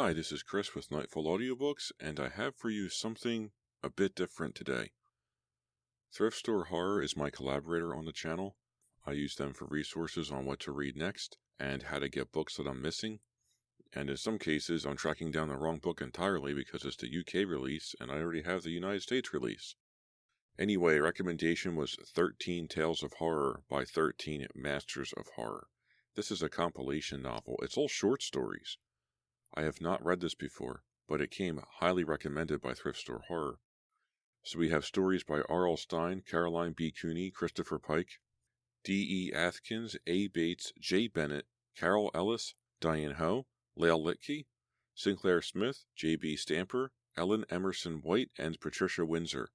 Hi, this is Chris with Nightfall Audiobooks, and I have for you something a bit different today. Thrift Store Horror is my collaborator on the channel. I use them for resources on what to read next and how to get books that I'm missing. And in some cases, I'm tracking down the wrong book entirely because it's the UK release and I already have the United States release. Anyway, recommendation was 13 Tales of Horror by 13 Masters of Horror. This is a compilation novel. It's all short stories. I have not read this before, but it came highly recommended by Thrift Store Horror. So we have stories by R.L. Stine, Caroline B. Cooney, Christopher Pike, D.E. Atkins, A. Bates, J. Bennett, Carol Ellis, Diane Ho, Lael Littke, Sinclair Smith, J.B. Stamper, Ellen Emerson White, and Patricia Windsor.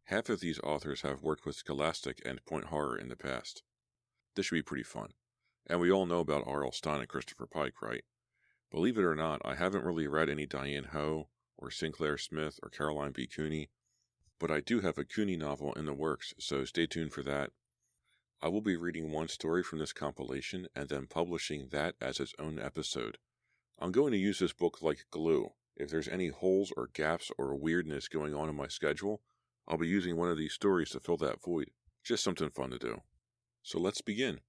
Half of these authors have worked with Scholastic and Point Horror in the past. This should be pretty fun. And we all know about R.L. Stine and Christopher Pike, right? Believe it or not, I haven't really read any Diane Ho, or Sinclair Smith, or Caroline B. Cooney, but I do have a Cooney novel in the works, so stay tuned for that. I will be reading one story from this compilation and then publishing that as its own episode. I'm going to use this book like glue. If there's any holes or gaps or weirdness going on in my schedule, I'll be using one of these stories to fill that void. Just something fun to do. So let's begin.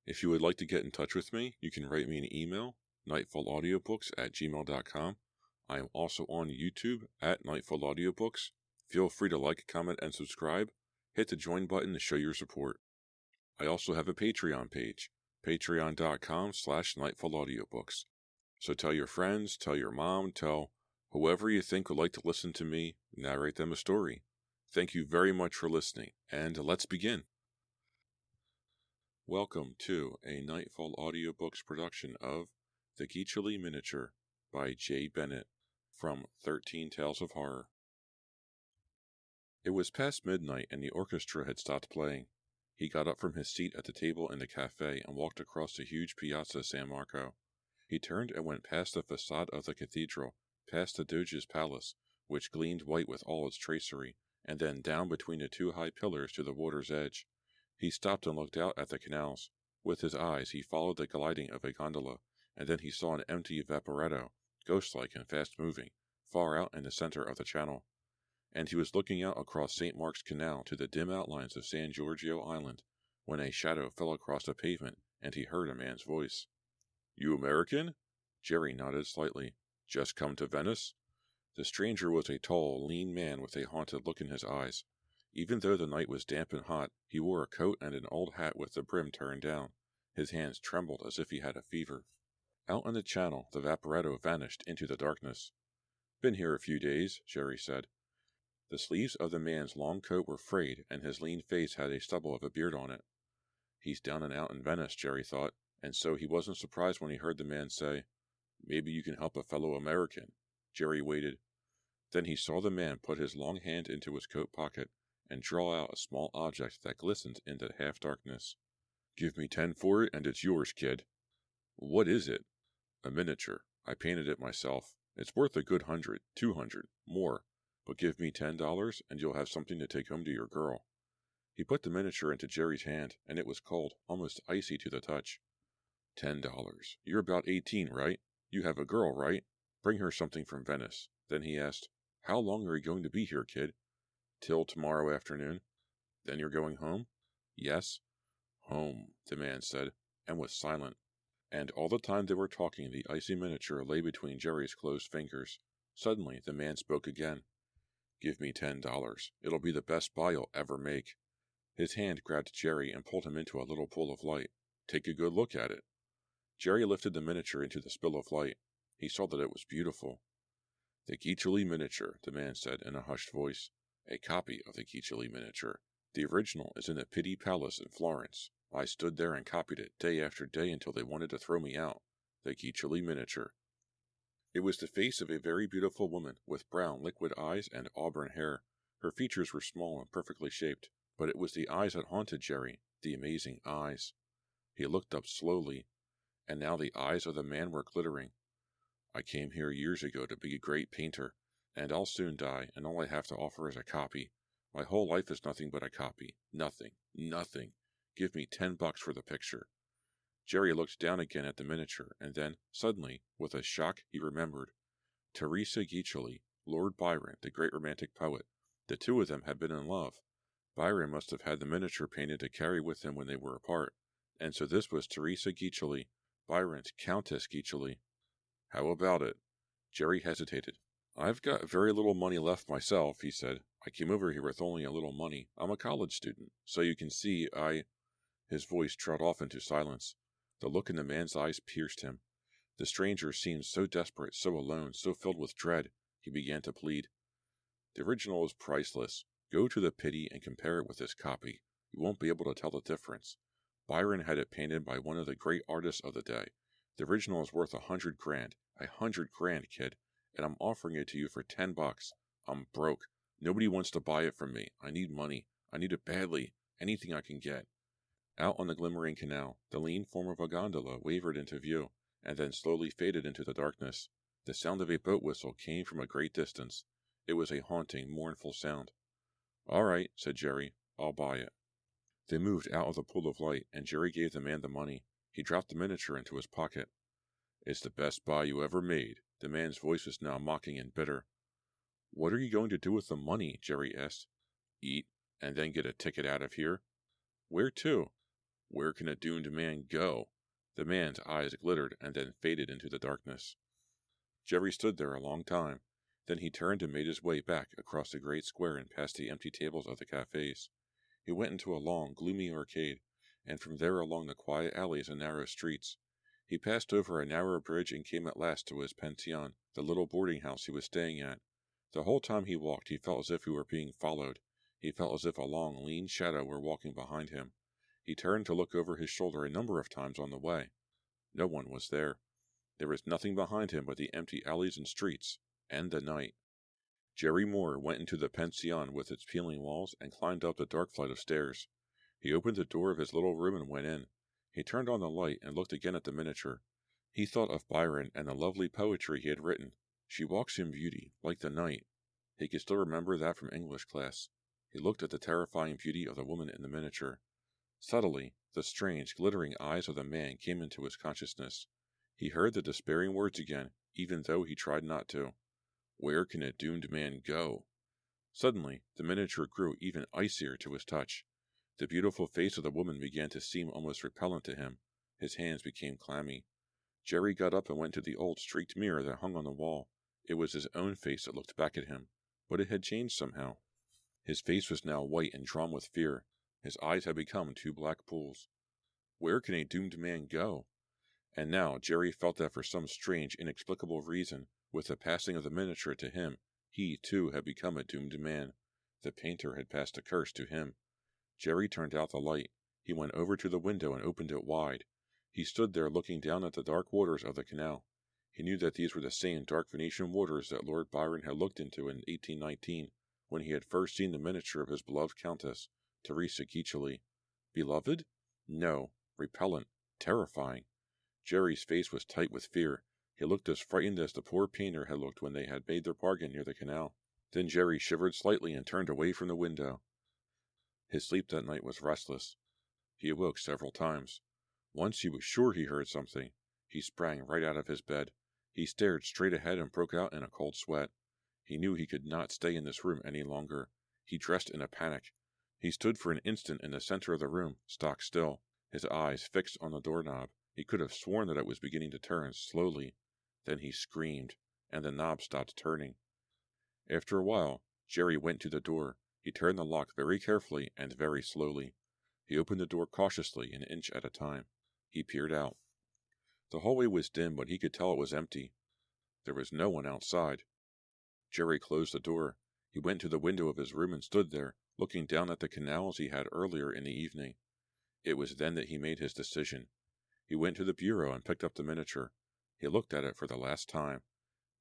If you would like to get in touch with me, you can write me an email, nightfallaudiobooks@gmail.com. I am also on YouTube at Nightfall Audiobooks. Feel free to like, comment, and subscribe. Hit the join button to show your support. I also have a Patreon page, patreon.com/nightfallaudiobooks. So tell your friends, tell your mom, tell whoever you think would like to listen to me narrate them a story. Thank you very much for listening, and let's begin. Welcome to a Nightfall Audiobooks production of The Guiccioli Miniature by J. Bennett from 13 Tales of Horror. It was past midnight and the orchestra had stopped playing. He got up from his seat at the table in the cafe and walked across the huge Piazza San Marco. He turned and went past the facade of the cathedral, past the Doge's palace, which gleamed white with all its tracery, and then down between the two high pillars to the water's edge. He stopped and looked out at the canals. With his eyes he followed the gliding of a gondola, and then he saw an empty vaporetto, ghost-like and fast-moving, far out in the center of the channel. And he was looking out across St. Mark's Canal to the dim outlines of San Giorgio Island, when a shadow fell across the pavement, and he heard a man's voice. "You American?" Jerry nodded slightly. "Just come to Venice?" The stranger was a tall, lean man with a haunted look in his eyes. Even though the night was damp and hot, he wore a coat and an old hat with the brim turned down. His hands trembled as if he had a fever. Out on the channel, the vaporetto vanished into the darkness. "Been here a few days," Jerry said. The sleeves of the man's long coat were frayed, and his lean face had a stubble of a beard on it. He's down and out in Venice, Jerry thought, and so he wasn't surprised when he heard the man say, "Maybe you can help a fellow American." Jerry waited. Then he saw the man put his long hand into his coat pocket and draw out a small object that glistened in the half-darkness. "Give me 10 for it, and it's yours, kid." "What is it?" "A miniature. I painted it myself. It's worth a good 100, 200, more. But give me $10, and you'll have something to take home to your girl." He put the miniature into Jerry's hand, and it was cold, almost icy to the touch. $10. You're about 18, right? You have a girl, right? Bring her something from Venice." Then he asked, "How long are you going to be here, kid?" "Till tomorrow afternoon." "Then you're going home?" "Yes." "Home," the man said, and was silent. And all the time they were talking, the icy miniature lay between Jerry's closed fingers. Suddenly, the man spoke again. "Give me $10. It'll be the best buy you'll ever make." His hand grabbed Jerry and pulled him into a little pool of light. "Take a good look at it." Jerry lifted the miniature into the spill of light. He saw that it was beautiful. "The Guiccioli miniature," the man said in a hushed voice. "A copy of the Guiccioli miniature. The original is in the Pitti Palace in Florence. I stood there and copied it day after day until they wanted to throw me out. The Guiccioli miniature." It was the face of a very beautiful woman with brown, liquid eyes and auburn hair. Her features were small and perfectly shaped, but it was the eyes that haunted Jerry, the amazing eyes. He looked up slowly, and now the eyes of the man were glittering. "I came here years ago to be a great painter, and I'll soon die, and all I have to offer is a copy. My whole life is nothing but a copy. Nothing. Nothing. Give me $10 for the picture." Jerry looked down again at the miniature, and then, suddenly, with a shock, he remembered. Teresa Guiccioli, Lord Byron, the great romantic poet. The two of them had been in love. Byron must have had the miniature painted to carry with him when they were apart, and so this was Teresa Guiccioli, Byron's Countess Guiccioli. How about it? Jerry hesitated. I've got very little money left myself, he said. I came over here with only a little money. I'm a college student, so you can see His voice trailed off into silence. The look in the man's eyes pierced him. The stranger seemed so desperate, so alone, so filled with dread. He began to plead. The original is priceless. Go to the pity and compare it with this copy. You won't be able to tell the difference. Byron had it painted by one of the great artists of the day. The original is worth $100 grand. $100 grand, kid. And I'm offering it to you for $10. I'm broke. Nobody wants to buy it from me. I need money. I need it badly. Anything I can get. Out on the glimmering canal, the lean form of a gondola wavered into view, and then slowly faded into the darkness. The sound of a boat whistle came from a great distance. It was a haunting, mournful sound. All right, said Jerry. I'll buy it. They moved out of the pool of light, and Jerry gave the man the money. He dropped the miniature into his pocket. It's the best buy you ever made. The man's voice was now mocking and bitter. What are you going to do with the money? Jerry asked. Eat, and then get a ticket out of here. Where to? Where can a doomed man go? The man's eyes glittered and then faded into the darkness. Jerry stood there a long time. Then he turned and made his way back across the great square and past the empty tables of the cafes. He went into a long, gloomy arcade, and from there along the quiet alleys and narrow streets. He passed over a narrow bridge and came at last to his pension, the little boarding house he was staying at. The whole time he walked he felt as if he were being followed. He felt as if a long, lean shadow were walking behind him. He turned to look over his shoulder a number of times on the way. No one was there. There was nothing behind him but the empty alleys and streets, and the night. Jerry Moore went into the pension with its peeling walls and climbed up the dark flight of stairs. He opened the door of his little room and went in. He turned on the light and looked again at the miniature. He thought of Byron and the lovely poetry he had written. She walks in beauty, like the night. He could still remember that from English class. He looked at the terrifying beauty of the woman in the miniature. Subtly, the strange, glittering eyes of the man came into his consciousness. He heard the despairing words again, even though he tried not to. Where can a doomed man go? Suddenly, the miniature grew even icier to his touch. The beautiful face of the woman began to seem almost repellent to him. His hands became clammy. Jerry got up and went to the old streaked mirror that hung on the wall. It was his own face that looked back at him, but it had changed somehow. His face was now white and drawn with fear. His eyes had become two black pools. Where can a doomed man go? And now Jerry felt that for some strange, inexplicable reason, with the passing of the miniature to him, he, too, had become a doomed man. The painter had passed a curse to him. Jerry turned out the light. He went over to the window and opened it wide. He stood there looking down at the dark waters of the canal. He knew that these were the same dark Venetian waters that Lord Byron had looked into in 1819, when he had first seen the miniature of his beloved Countess, Teresa Guiccioli. Beloved? No. Repellent. Terrifying. Jerry's face was tight with fear. He looked as frightened as the poor painter had looked when they had made their bargain near the canal. Then Jerry shivered slightly and turned away from the window. His sleep that night was restless. He awoke several times. Once he was sure he heard something. He sprang right out of his bed. He stared straight ahead and broke out in a cold sweat. He knew he could not stay in this room any longer. He dressed in a panic. He stood for an instant in the center of the room, stock still, his eyes fixed on the doorknob. He could have sworn that it was beginning to turn slowly. Then he screamed, and the knob stopped turning. After a while, Jerry went to the door. He turned the lock very carefully and very slowly. He opened the door cautiously, an inch at a time. He peered out. The hallway was dim, but he could tell it was empty. There was no one outside. Jerry closed the door. He went to the window of his room and stood there, looking down at the canal as he had earlier in the evening. It was then that he made his decision. He went to the bureau and picked up the miniature. He looked at it for the last time.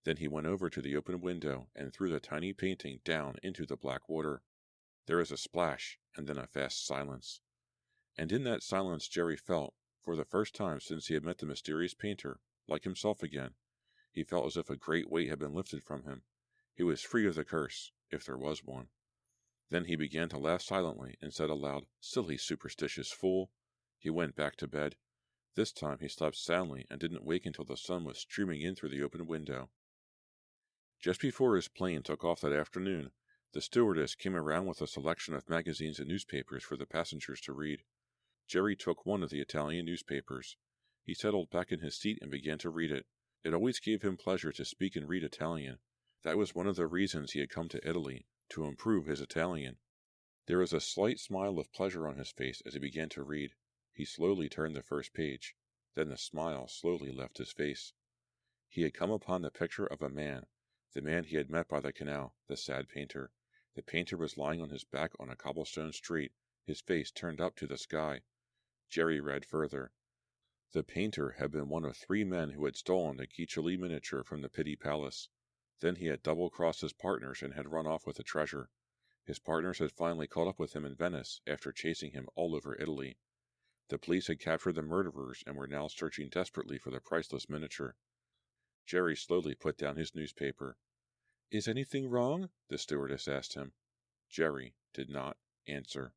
Then he went over to the open window and threw the tiny painting down into the black water. There was a splash, and then a fast silence. And in that silence Jerry felt, for the first time since he had met the mysterious painter, like himself again. He felt as if a great weight had been lifted from him. He was free of the curse, if there was one. Then he began to laugh silently and said aloud, "Silly superstitious fool." He went back to bed. This time he slept soundly and didn't wake until the sun was streaming in through the open window. Just before his plane took off that afternoon, the stewardess came around with a selection of magazines and newspapers for the passengers to read. Jerry took one of the Italian newspapers. He settled back in his seat and began to read it. It always gave him pleasure to speak and read Italian. That was one of the reasons he had come to Italy, to improve his Italian. There was a slight smile of pleasure on his face as he began to read. He slowly turned the first page. Then the smile slowly left his face. He had come upon the picture of a man, the man he had met by the canal, the sad painter. The painter was lying on his back on a cobblestone street, his face turned up to the sky. Jerry read further. The painter had been one of 3 men who had stolen the Guiccioli miniature from the Pitti Palace. Then he had double-crossed his partners and had run off with the treasure. His partners had finally caught up with him in Venice after chasing him all over Italy. The police had captured the murderers and were now searching desperately for the priceless miniature. Jerry slowly put down his newspaper. "Is anything wrong?" the stewardess asked him. Jerry did not answer.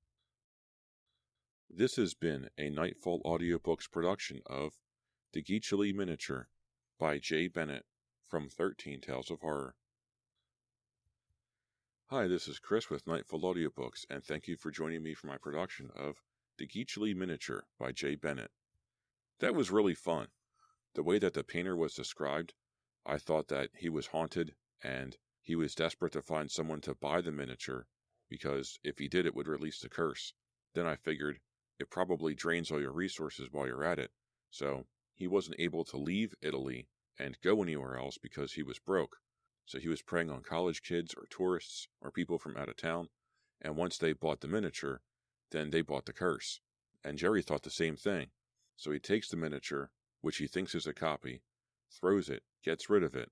This has been a Nightfall Audiobooks production of The Guiccioli Miniature by J. Bennett from 13 Tales of Horror. Hi, this is Chris with Nightfall Audiobooks, and thank you for joining me for my production of The Guiccioli Miniature by J. Bennett. That was really fun. The way that the painter was described, I thought that he was haunted and he was desperate to find someone to buy the miniature, because if he did, it would release the curse. Then I figured it probably drains all your resources while you're at it, so he wasn't able to leave Italy and go anywhere else because he was broke. So he was preying on college kids or tourists or people from out of town, and once they bought the miniature, then they bought the curse. And Jerry thought the same thing. So he takes the miniature, which he thinks is a copy, throws it, gets rid of it,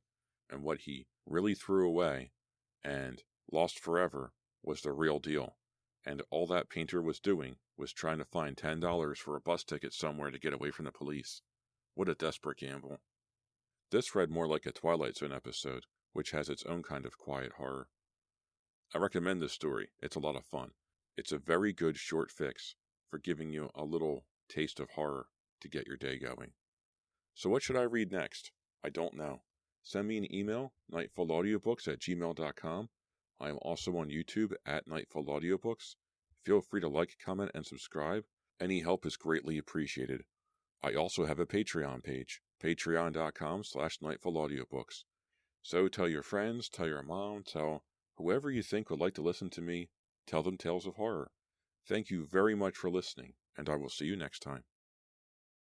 and what he really threw away and lost forever was the real deal. And all that painter was doing was trying to find $10 for a bus ticket somewhere to get away from the police. What a desperate gamble. This read more like a Twilight Zone episode, which has its own kind of quiet horror. I recommend this story. It's a lot of fun. It's a very good short fix for giving you a little taste of horror to get your day going. So what should I read next? I don't know. Send me an email, nightfallaudiobooks@gmail.com. I am also on YouTube at Nightfall Audiobooks. Feel free to like, comment, and subscribe. Any help is greatly appreciated. I also have a Patreon page, patreon.com/nightfallaudiobooks. So tell your friends, tell your mom, tell whoever you think would like to listen to me, tell them tales of horror. Thank you very much for listening, and I will see you next time.